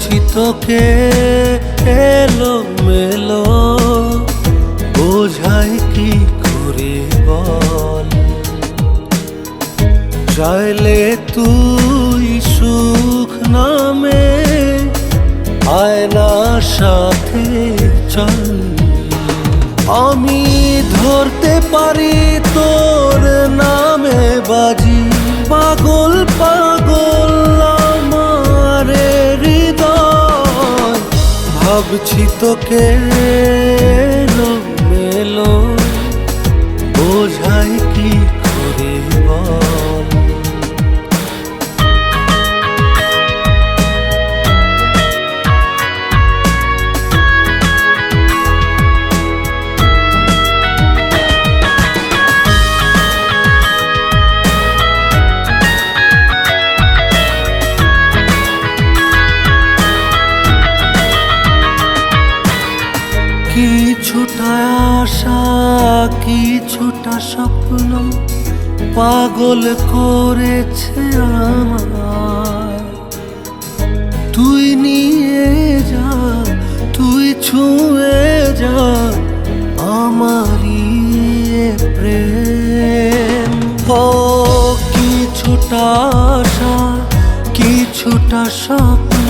ভাবছি তোকে এলো মেলো, বোঝাই কি করে বল। চাইলে তুই সুখ নামে আয়না সাথে চল। আমি ধরতে পারি তোর নামে বাজি, পাগল পাগল আমার হৃদয়। ভাবছি তোকে এলো মেলো, বোঝাই কি করে বল। কিছুটা আশা কিছুটা স্বপ্ন পাগল করেছে আমায়। তুই নিয়ে যা, তুই ছুঁয়ে যা আমারই প্রেম। ও কিছুটা আশা কিছুটা স্বপ্ন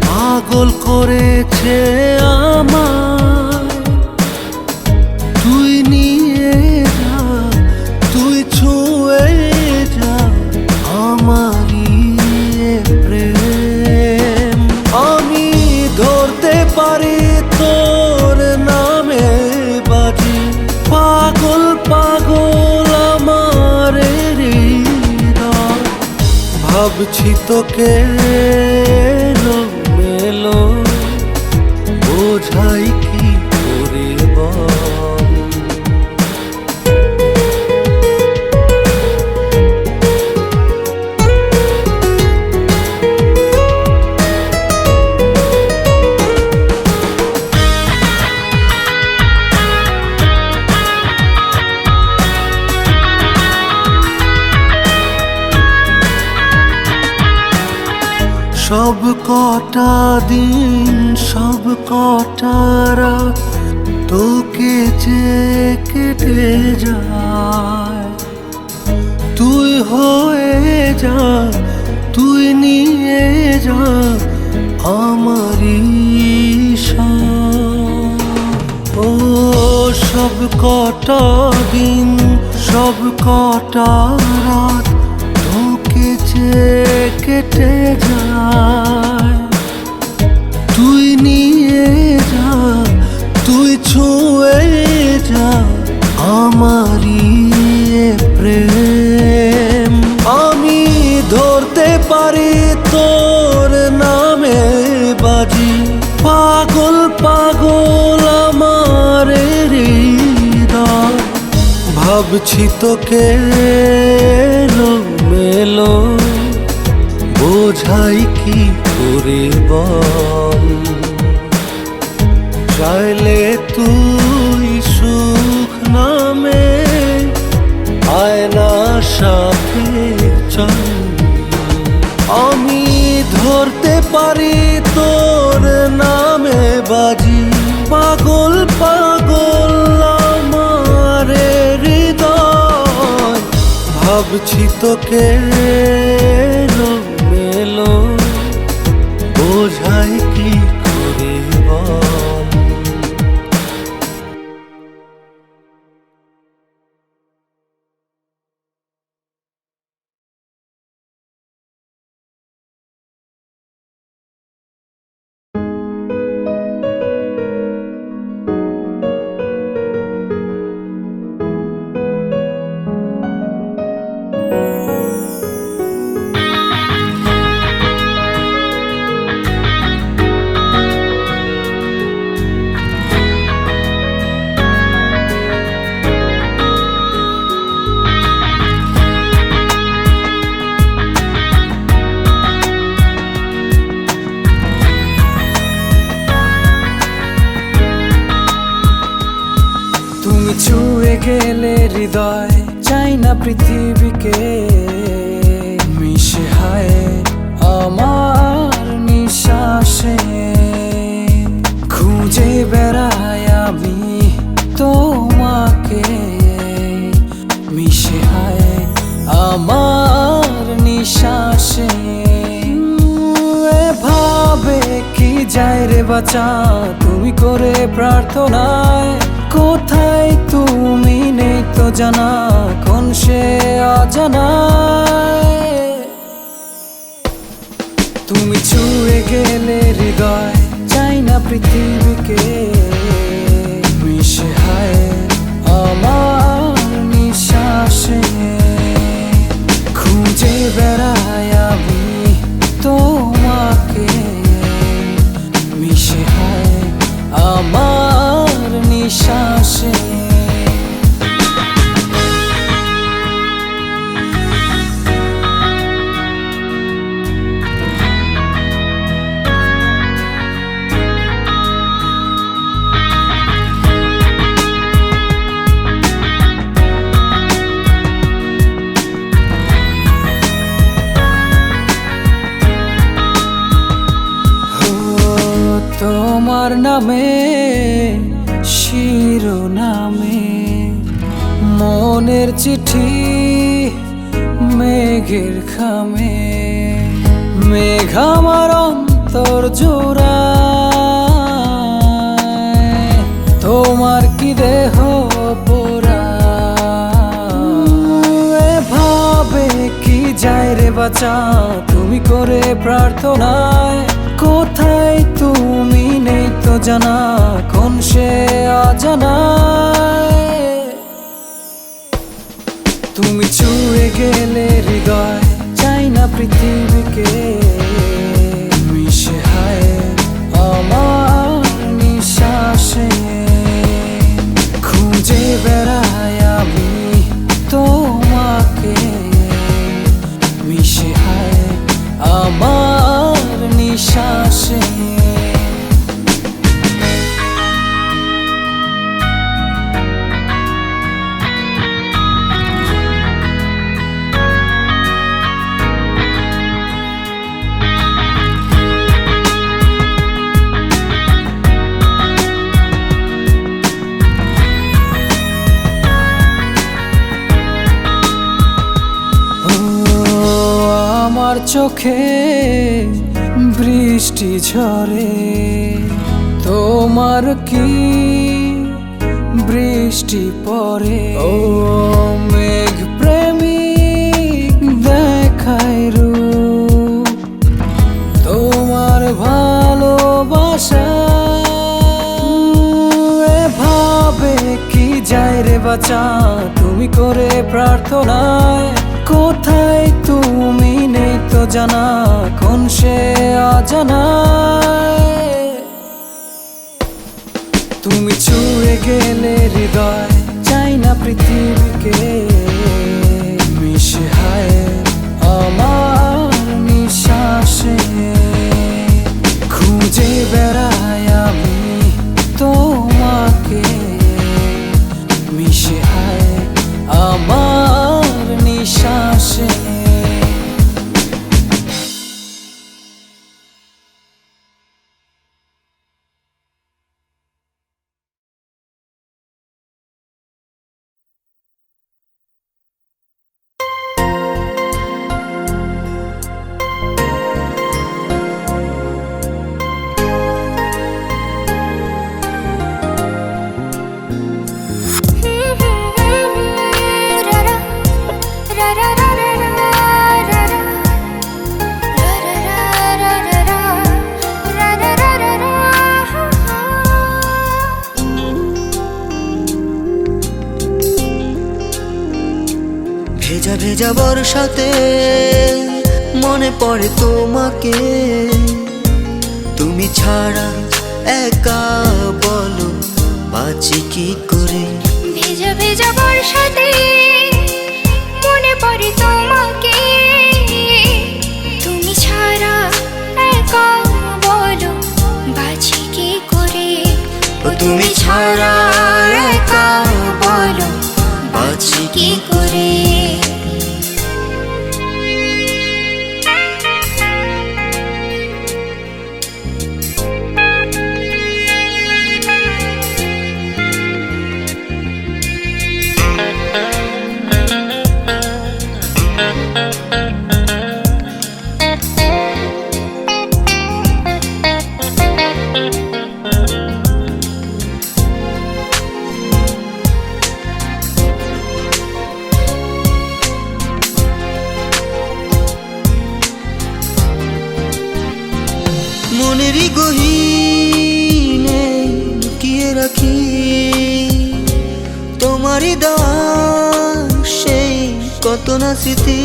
পাগল করেছে আমায়। তুই নিয়ে যা, তুই ছুঁয়ে যা আমারই প্রেম। আমি ধরতে পারি তোর নামে বাজি, পাগল পাগল আমার হৃদয়। ভাবছি তোকে এলো মেলো, বোঝাই কি করে বল। সব কটা দিন সব কটা রাত তোকে যে কেটে যায়। তুই হয়ে যা, তুই নিয়ে যা আমারই সব। ও সব কটা দিন সব কটা রাত তোকে যে কেটে যায়। তুই নিয়ে যা, তুই ছুঁয়ে যা আমারই প্রেম। আমি ধরতে পারি তোর নামে বাজি, পাগল পাগল আমার হৃদয়। ভাবছি তোকে এলো মেলো, বোঝাই কি করে বল। চাইলে তুই সুখ নামে আয়না সাথে চল। আমি ধরতে পারি তোর নামে বাজি, পাগল পাগল আমার হৃদয়। ভাবছি তোকে এলো মেলো, বোঝাই কি করে বল। ছুঁয়ে গেলে হৃদয় চাই না পৃথিবীকে মিশে হায় আমার নিশা। নিঃশ্বাসে খুঁজে বেড়াই আমি তোমাকে, মিশে হায় আমার নিঃশ্বাসে। এভাবে কি যায় রে বাঁচা তুমি করে প্রার্থনায়, কোথায় তুমি নেই তো জানা কোন সে অজানায়। তুমি ছুঁয়ে গেলে হৃদয় চাই না পৃথিবীকে, মিশে হায় আমার নিঃশ্বাসে খুঁজে বেড়াই আমি তোমাকে, মিশে হায় আমার নিঃশ্বাসে। তোমার নামে শিরোনামে মনের চিঠি মেঘের খামে, মেঘ আমার অন্তর জোড়ায়, তোমার কি দেহ পোড়ায়। এভাবে কি যায় রে বাঁচা তুমি করে প্রার্থনায়, কোথায় তুমি নেই তো জানা কোন সে অজানায়। তুমি ছুঁয়ে গেলে হৃদয় চাই না পৃথিবীকে, মিশে হায় আমার নিঃশ্বাসে খুঁজে বেড়াই আমি তোমাকে, মিশে হায় আমার নিঃশ্বাসে। আমার চোখে বৃষ্টি ঝরে, তোমার কি বৃষ্টি পড়ে। ও মেঘ প্রেমিক দেখায় রূপ তোমার ভালোবাসা। এভাবে কি যায় রে বাঁচা তুমি করে প্রার্থনায়, কোথায় তুমি নেই তো জানা কোন সে অজানায়। তুমি ছুঁয়ে গেলে হৃদয় চাই না পৃথিবীকে, মিশে হায় আমার নিঃশ্বাসে খুঁজে বেড়াই আমি তোমাকে, মিশে হায় আমার নিঃশ্বাসে। ভেজা ভেজা বর্ষাতে মনে পড়ে তোমাকে, তুমি ছাড়া একা বলো বাঁচি কি করে। ভেজা ভেজা বর্ষাতে মনে পড়ে তোমাকে, তুমি ছাড়া একা বলো বাঁচি কি করে। ও তুমি ছাড়া একা বলো বাঁচি কি করে। দেওয়া সেই কত না স্মৃতি।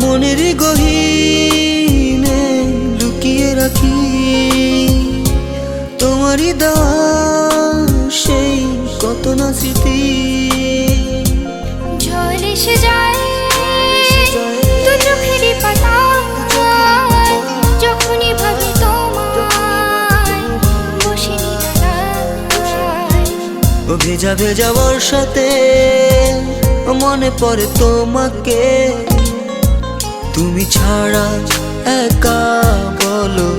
মনের গহীনে লুকিয়ে রাখি তোমারই দেওয়া সেই কত না স্মৃতি। জল এসে যায় দু চোখেরই পাতা, যখনই ভাবি তোমায় বসে নিরালায়। ও ভেজা ভেজা বর্ষাতে মনে পড়ে তোমাকে, তুমি ছাড়া একা বলো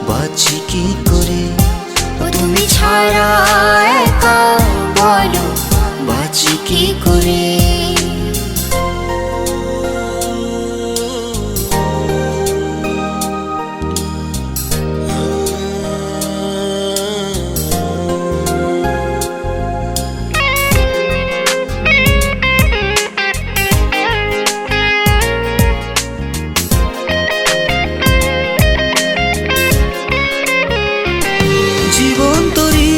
বাঁচি কি করে। ও তুমি ছাড়া একা বলো বাঁচি কি করে। জীবন তরি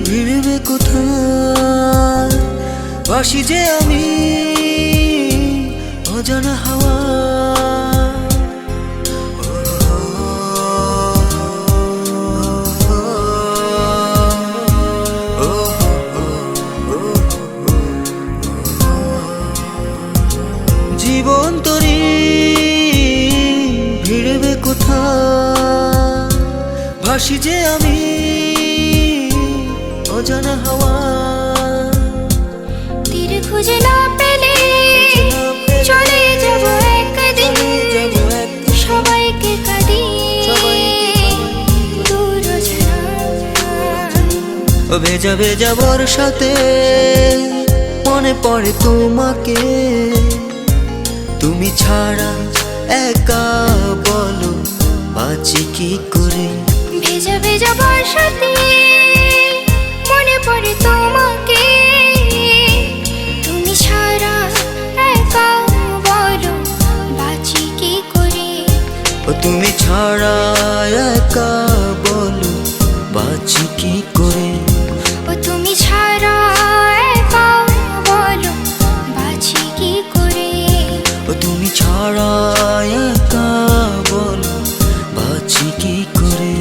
ভিড়বে কোথায়, ভাসি যে আমি অজানা হাওয়া। জীবন তরি ভিড়বে কোথায়, ভাসি যে আমি অজানা হাওয়া। তীর খুঁজে না পেলে চলে যাব একদিন, সবাইকে কাঁদিয়ে দূর ও ভেজা ভেজা বর্ষাতে মনে পড়ে তোমাকে, তুমি ছাড়া একা বলো বাঁচি কি করে। ভেজা ভেজা বর্ষাতে মনে পড়ে তোমাকে, তুমি ছাড়া একা বলো বাঁচি কি করে। ও তুমি ছাড়া একা বলো বাঁচি কি করে। ও তুমি ছাড়া একা বলো বাঁচি কি করে। ও তুমি ছাড়া একা বলো বাঁচি কি করে।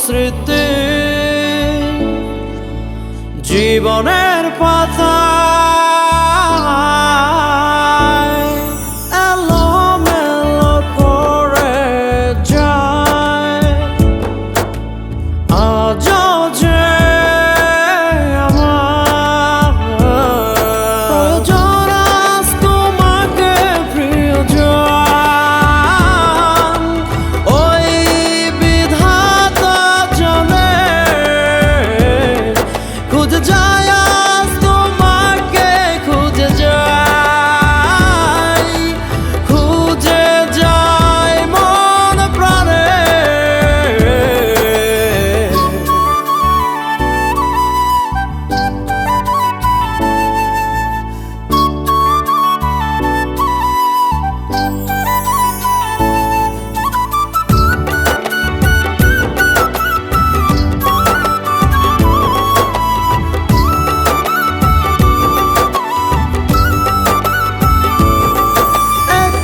স্মৃতি জীবনের পাতায় এলোমেলো করে যায়। আজও যে আমার প্রয়োজন আজ তোমাকে প্রিয়জন, ওই বিধাতা জানে খুঁজে যায় আজ তোমাকে, খুঁজে যায়, খুঁজে যায় মন প্রাণে।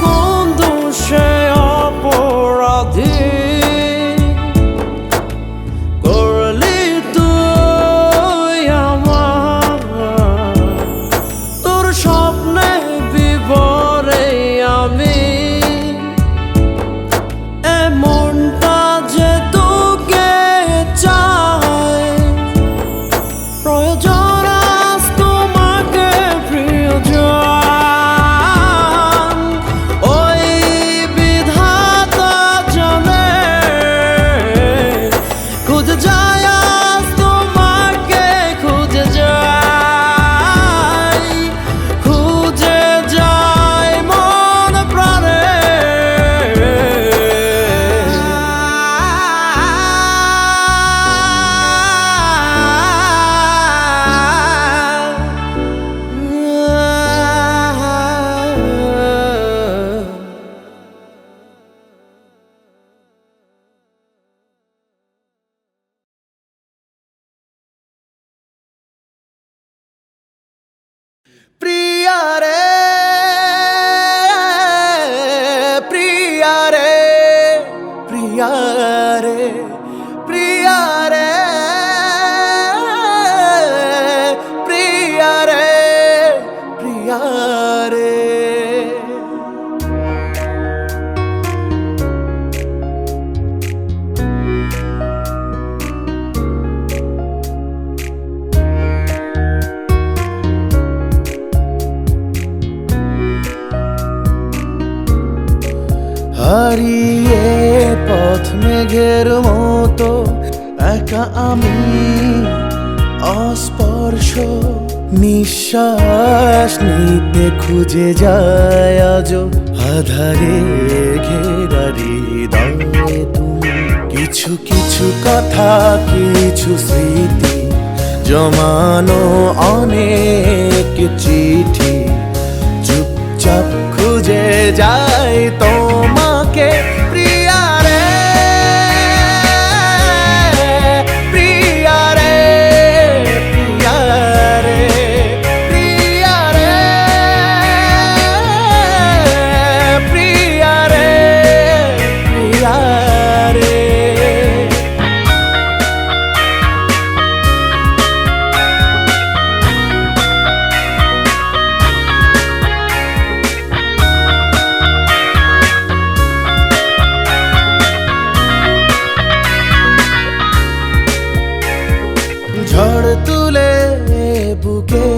কোন দোষে অপরাধী করলি তুই আমার, তোর স্বপ্নে বিবরে আমি এমনটা যে তোকে চাই। প্রয়োজন আজ তোমাকে প্রিয়জন, ওই বিধাতা জানে খুঁজে যায় আজ তোমাকে, খুঁজে যায়, খুঁজে যায় মন প্রাণে। প্রিয়া রে, প্রিয়া রে, প্রিয়া রে, প্রিয়া রে, প্রিয়া রে, প্রিয়া রে। হারিয়ে পথ মেঘের মতো একা আমি অস্পর্শ, নিঃশ্বাস নিতে খুঁজে যায় আজও আধারে ঘেরা হৃদয়ে তুমি। কিছু কিছু কথা, কিছু স্মৃতি, জমানো অনেক চিঠি, চুপচাপ খুঁজে যায় তোমাকে। প্রিয়া রে, প্রিয়া রে, প্রিয়া রে, প্রিয়া রে, প্রিয়া রে, প্রিয়া রে। ঝড় তুলে বুকে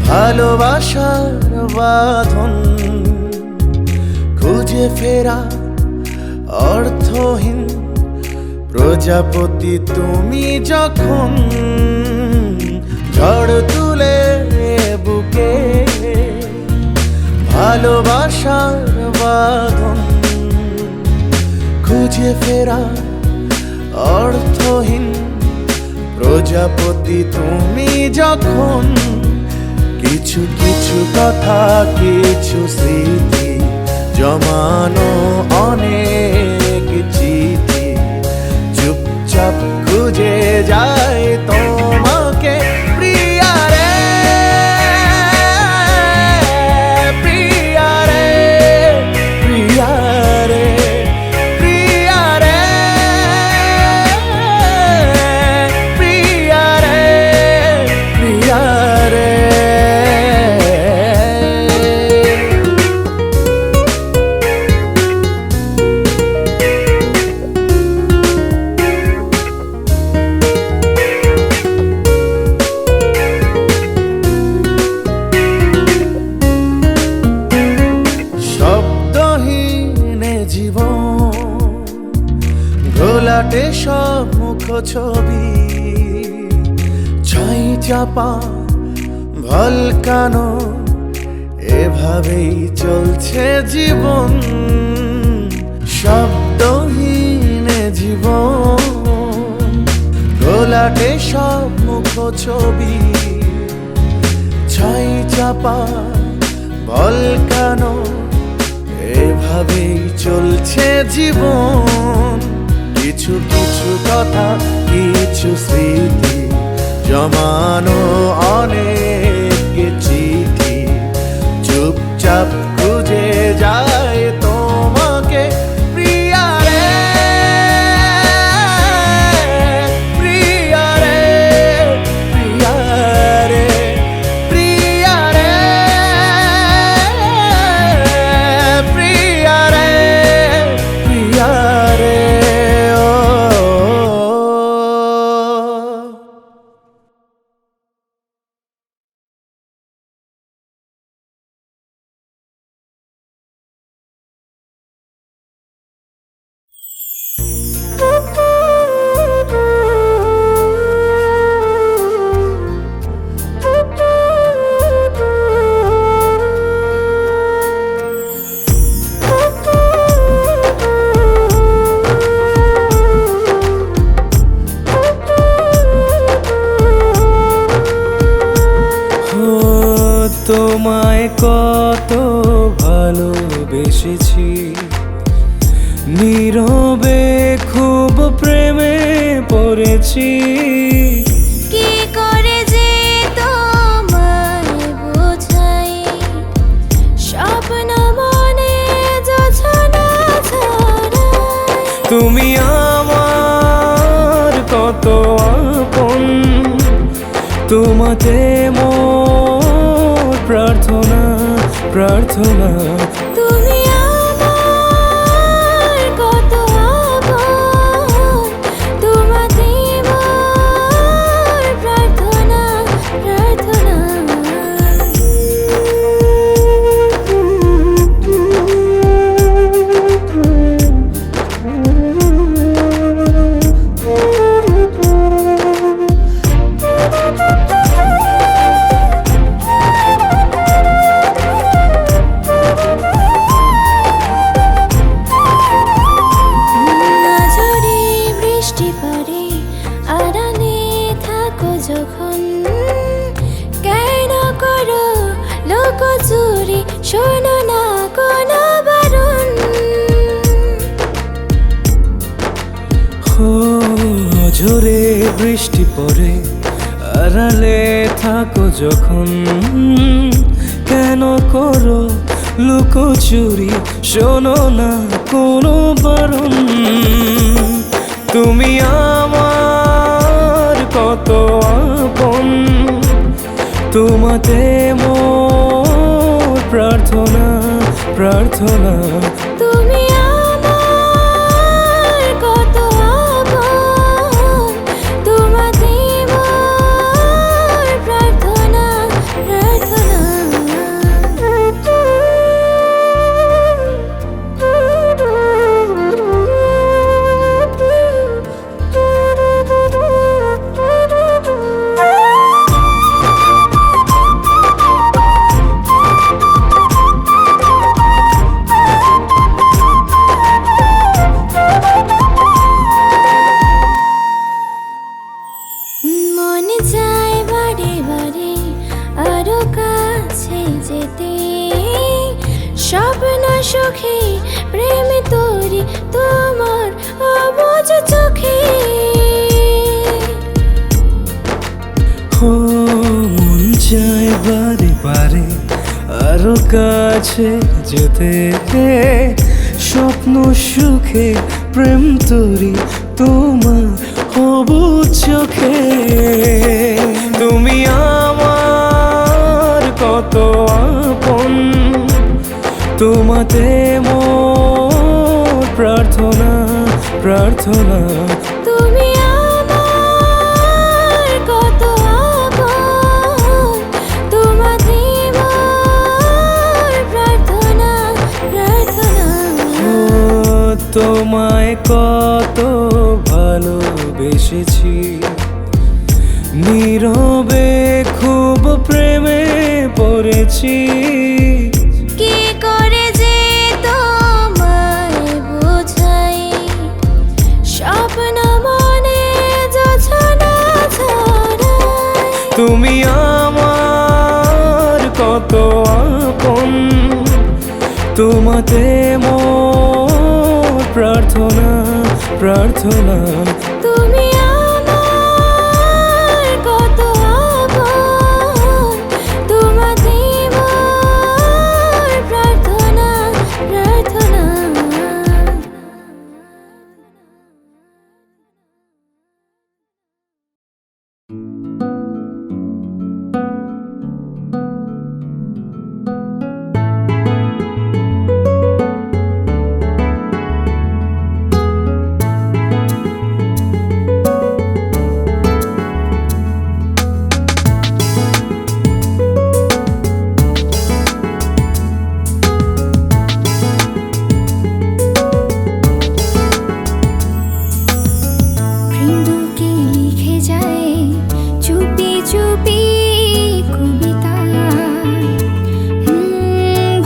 ভালোবাসার বাঁধন, খুঁজে ফেরা অর্থহীন প্রজাপতি তুমি যখন। ঝড় তুলে বুকে ভালোবাসার বাঁধন, খুঁজে ফেরা অর্থহীন প্রজাপতি তুমি যখন। কিছু কিছু কথা, কিছু স্মৃতি, জমানো অনেক চিঠি, চুপচাপ খুঁজে যায় তোমাকে। প্রিয়া রে, প্রিয়া রে, প্রিয়া রে, প্রিয়া রে, ঘোলাটে সব মুখ ছবি, ছাই চাপা ভলকানো, এভাবেই চলছে জীবন, শব্দহীন জীবন। ঘোলাটে সব মুখ ছবি, ছাই চাপা ভলকানো, এভাবেই চলছে জীবন। কিছু কিছু কথা, কিছু স্মৃতি, জমানো অনেক চিঠি, চুপচাপ খুঁজে যায় তোমাকে প্রিয়া রে, প্রিয়া রে, প্রিয়া রে, প্রিয়া রে, প্রিয়া রে, প্রিয়া রে। ও তোমায় কত ভালোবেসেছি, নীরবে খুব প্রেমে পড়েছি। কি করে যে তোমায় বোঝাই, স্বপ্ন মনে যোছনা ছড়ায়। তুমি আমার কত আপন, তোমাতে মোর প্রার্থনা, প্রার্থনা। তুমি আমার কত আপন, তোমাতে মোর প্রার্থনা, প্রার্থনা। ঝড়ে বৃষ্টি পড়ে, আড়ালে থাকো যখন, কেন করো লুকোচুরি, শোনো না কোনো বারণ। ও ঝরে বৃষ্টি পড়ে, আড়ালে থাকো যখন, কেন করো লুকোচুরি, শোনো না কোনো বারণ। তুমি আমার কত আপন, তোমাতে মোর প্রার্থনা, প্রার্থনা। তুমি আমার কত আপন, তোমাতে মোর প্রার্থনা, প্রার্থনা। মনে চায় বারে বারে আরো কাছে যেতে, স্বপ্ন সুখে প্রেম তোরি তোমার অবুঝ চোখে। ও মন চায় বারে বারে আরো কাছে যেতে, স্বপ্ন সুখে প্রেম তোরি তোমার অবুঝ চোখে। তুমি আমার কত আপন, তোমাতে মোর প্রার্থনা, প্রার্থনা। তুমি আমার কত আপন, তোমাতে মোর প্রার্থনা, প্রার্থনা। ও তোমায় কত ভালোবেসেছি, নীরবে খুব প্রেমে পড়েছি। কি করে যে তোমায় বোঝাই, স্বপ্ন মনে যোছনা ছড়াই। তুমি আমার কত আপন, তোমাতে মোর প্রার্থনা প্রার্থনা। তুমি আমার কত আপন, তোমাতে মোর প্রার্থনা প্রার্থনা। প্রেমকে লিখে যায় চুপি চুপি কবিতা,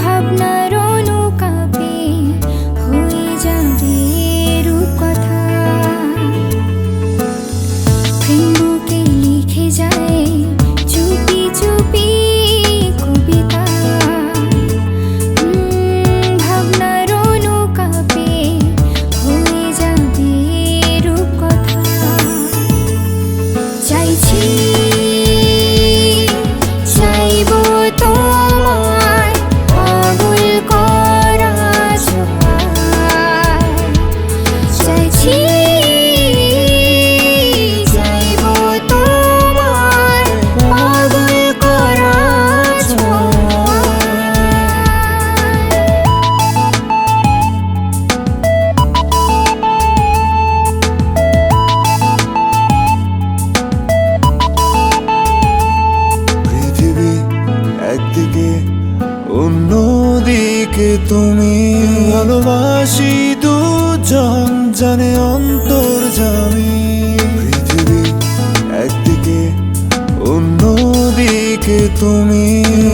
ভাবনার অনুকাপে হয়ে যাবে রূপকথা। প্রেমকে লিখে যায় চুপি চুপি কবিতা, ভাবনার অনুকাপে হয়ে যাবে রূপকথা। চাইছি চাইব তোমায় পাগল করা ছোঁয়ায়। চাইছি চাইব তোমায় পাগল করা ছোঁয়ায়। পৃথিবী একদিকে অন্যদিকে তুমি, ভালোবাসি দুজন জানে অন্তর্যামী। পৃথিবী একদিকে অন্যদিকে তুমি,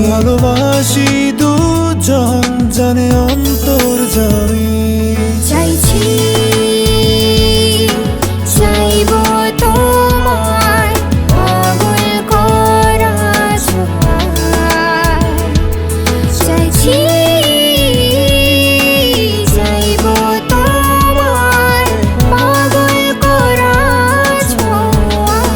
ভালোবাসি দুজন জানে অন্তর্যামী। চাইছি চাইব তোমায় পাগল করা ছোঁয়ায়। চাইছি চাইব তোমায় পাগল করা ছোঁয়ায়।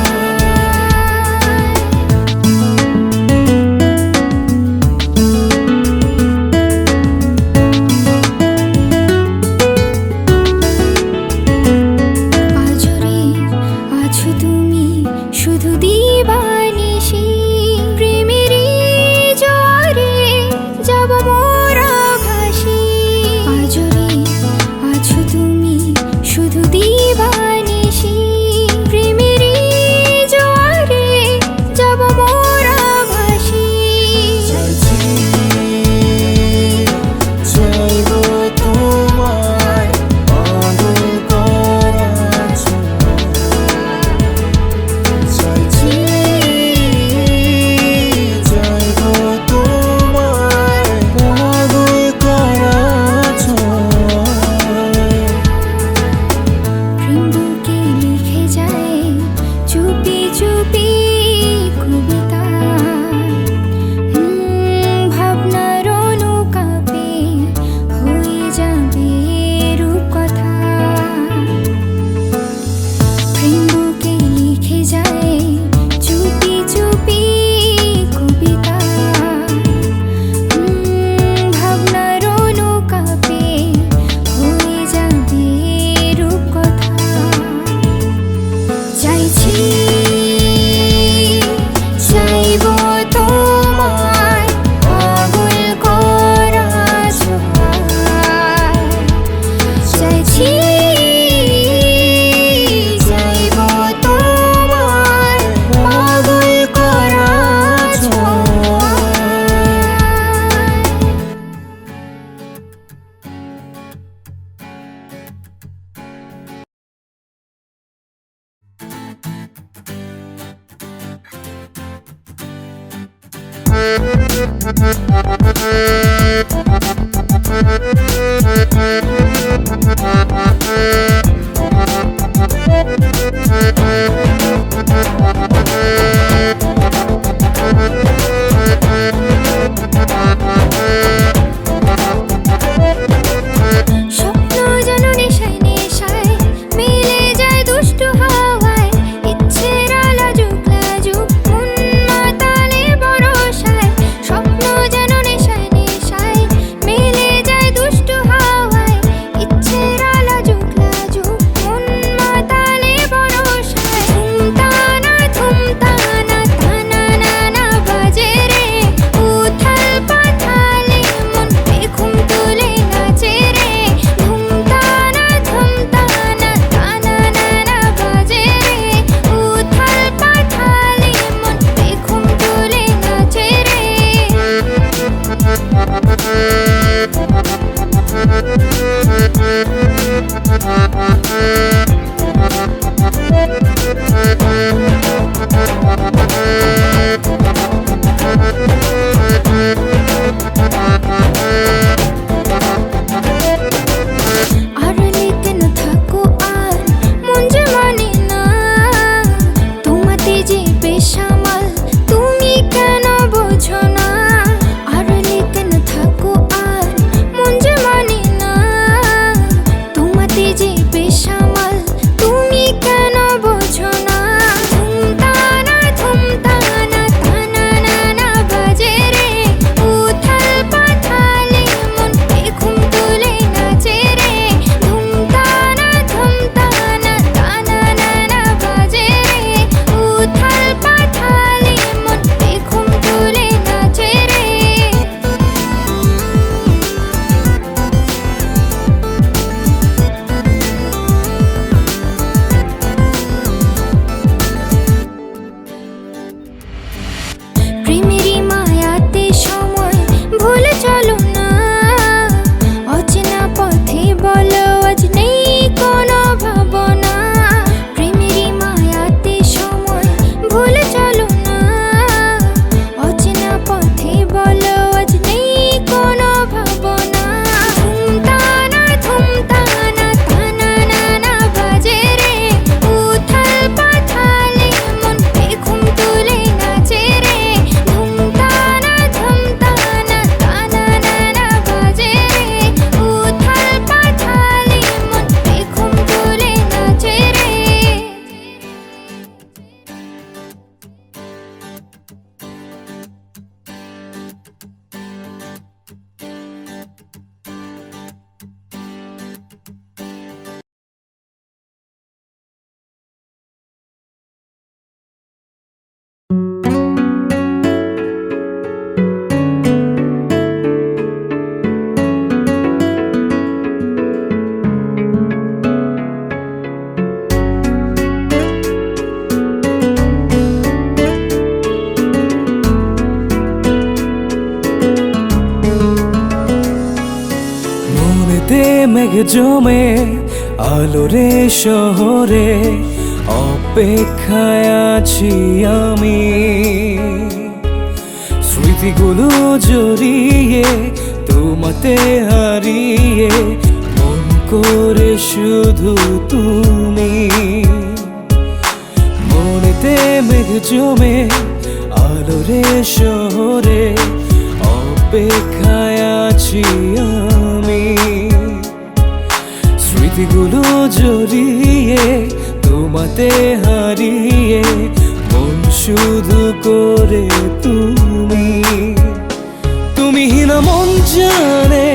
স্বপ্ন যেন নেশায় নেশায় মিলে যায় দুষ্টু হাওয়ায়, ইচ্ছেরা লাজুক লাজুক মন মাতালে বরসায়। স্বপ্ন যেন নেশায় নেশায় মিলে যায় দুষ্টু হাওয়ায়, ইচ্ছেরা লাজুক লাজুক মন মাতালে বরসায়। ধুমতানা ধুমতানা তানা নানা বাজে রে, উথাল পাথালে মন পেখম তুলে নাচে রে। ধুমতানা ধুমতানা তানা নানা বাজে রে, উথাল পাথালে মন পেখম তুলে নাচে রে। আড়ালে কেন থাকো আর মন যে মানে না, তোমাতে যে বেসামাল তুমি কেন বোঝো না। আড়ালে কেন থাকো আর মন যে মানে না, তোমাতে যে বেসামাল তুমি কেন বোঝো না। ধুমতানা ধুমতানা তানা নানা বাজে রে, উথাল পাথালে মন পেখম তুলে নাচে রে। ধুমতানা ধুমতানা তানা নানা বাজে রে, উথাল পাথালে মন পেখম তুলে নাচে রে। প্রেমেরই মায়াতে সময় ভুলে চলো না, অচেনা পথে বলো আজ নেই কোনো ভাবনা। প্রেমেরই মায়াতে সময় ভুলে চলো না, অচেনা পথে বলো আজ নেই কোনো ভাবনা। ধুমতানা ধুমতানা তানা নানা বাজে রে, উথাল পাথালে মন পেখম তুলে নাচে রে। ধুমতানা ধুমতানা তানা নানা বাজে রে, উথাল পাথালে মন পেখম তুলে নাচে রে। মনেতে মেঘ জমে আলোরে শহরে, অপেক্ষায় আছি আমি। স্মৃতিগুলো জড়িয়ে তোমাতে হারিয়ে, মন করে শুধু তুমি। মনেতে মেঘ জমে আলোরে শহরে, অপেক্ষায় আছি আমি। স্মৃতিগুলো জড়িয়ে তোমাতে হারিয়ে, মন শুধু করে তুমি। তুমি না মন জানে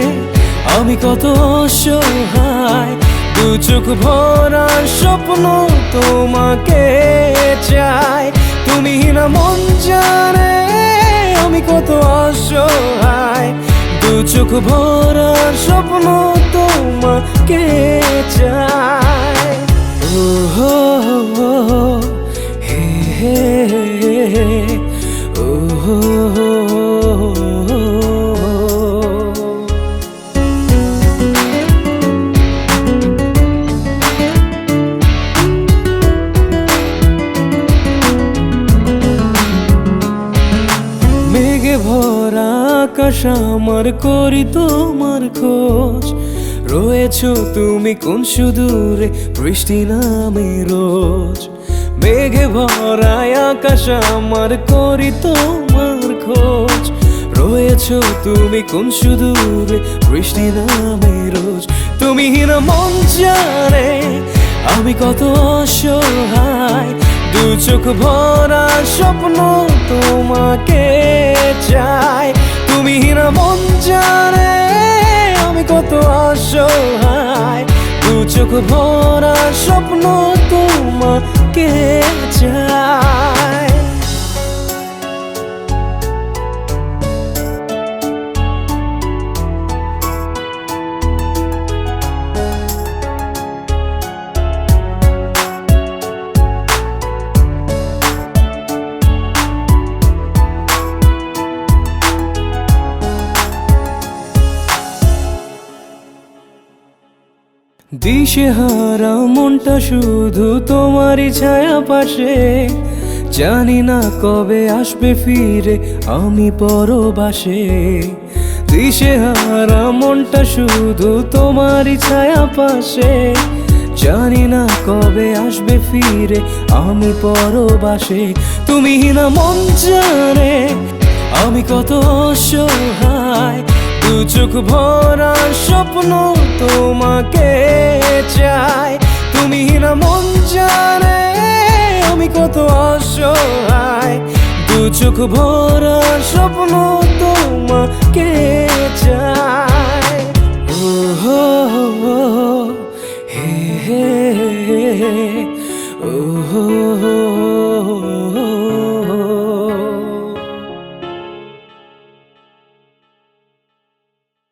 আমি কত অসহায়, দু চোখ ভরা স্বপ্ন তোমাকে চাই। তুমি না মন জানে আমি কত অসহায়, দু চোখ ভরা স্বপ্ন তোমাকে চাই। ও হো হো হে হে হে, ও হো হো। আকাশ আমার করি তোমার খোঁজ, রয়েছো তুমি কোন সুদূরে বৃষ্টি নামে রোজ। মেঘে ভরায় আকাশ আমার করি তোমার খোঁজ, রয়েছো তুমি কোন সুদূরে বৃষ্টি নামে রোজ। তুমি না মন জানে আমি কত অসহায়, দু চোখ ভরা স্বপ্ন তোমাকে চাই। তুমি না মন জানে আমি কত অসহায়, দু চোখ ভরা স্বপ্ন তোমাকে চাই। দিশেহারা মনটা শুধু তোমারই ছায়া পাশে, জানি না কবে আসবে ফিরে আমি পরবাসে। দিশেহারা মনটা শুধু তোমারই ছায়া পাশে, জানি না কবে আসবে ফিরে আমি পরবাসে। তুমি না মন জানে আমি কত অসহায়, দু চোখ ভরা স্বপ্ন তোমাকে চাই। তুমি না মন জানে আমি কত অসহায়, দু চোখ ভরা স্বপ্ন তোমাকে চাই।